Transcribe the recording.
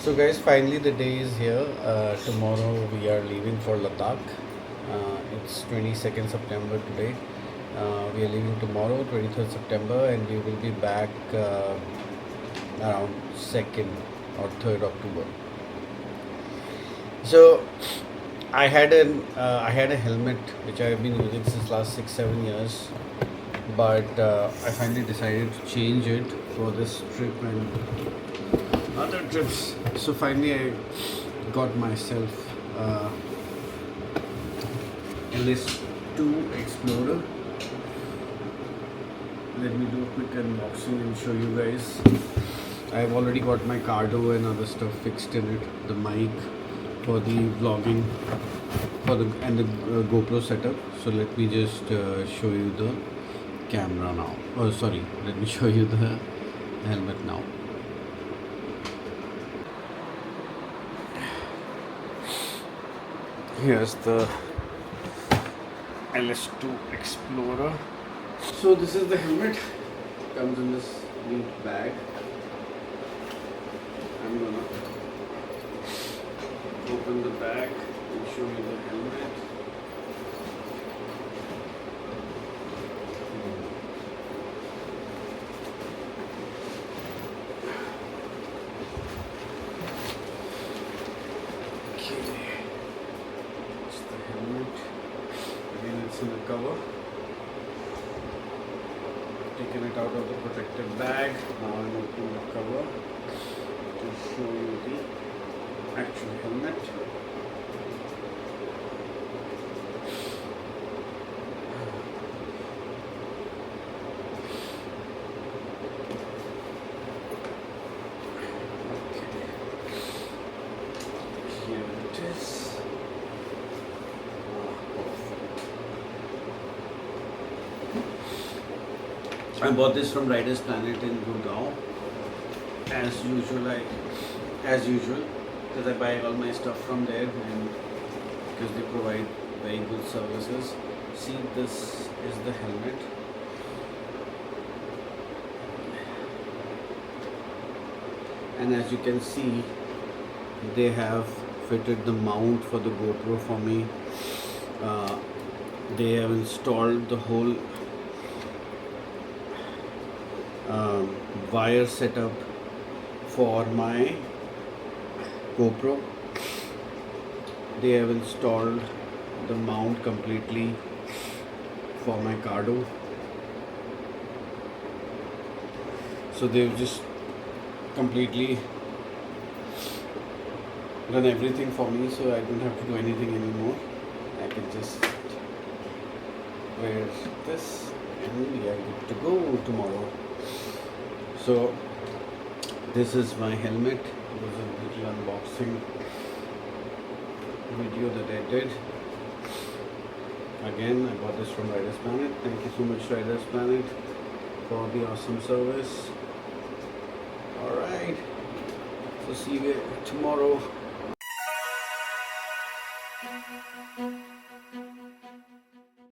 So guys, finally the day is here. Tomorrow we are leaving for Ladakh. It's 22nd September today. We are leaving tomorrow, 23rd September, and we will be back around 2nd or 3rd October. So I had a helmet which I have been using since last 6-7 years, but I finally decided to change it for this trip and other trips. So finally I got myself LS2 Explorer. Let me do a quick unboxing and show you guys. I've already got my cardo and other stuff fixed in it, the mic for the vlogging and the GoPro setup. So let me just show you the camera now. Oh sorry, let me show you the helmet now. Here's the LS2 Explorer. So this is the helmet. Comes in this neat bag. I'm gonna open the bag and show you the helmet. In the cover, taken it out of the protective bag. Now I'm opening the cover to show you the actual helmet. Okay, here it is. I bought this from Riders Planet in Gurgaon. As usual, because I buy all my stuff from there and because they provide very good services. See, this is the helmet. And as you can see, they have fitted the mount for the GoPro for me. They have installed the whole wire setup for my GoPro. They have installed the mount completely for my cardo. So they've just completely done everything for me, so I don't have to do anything anymore. I can just wear this and we are good to go tomorrow. So this is my helmet. It was a little unboxing video that I did. Again, I bought this from Riders Planet. Thank you so much, Riders Planet, for the awesome service. Alright, so see you tomorrow.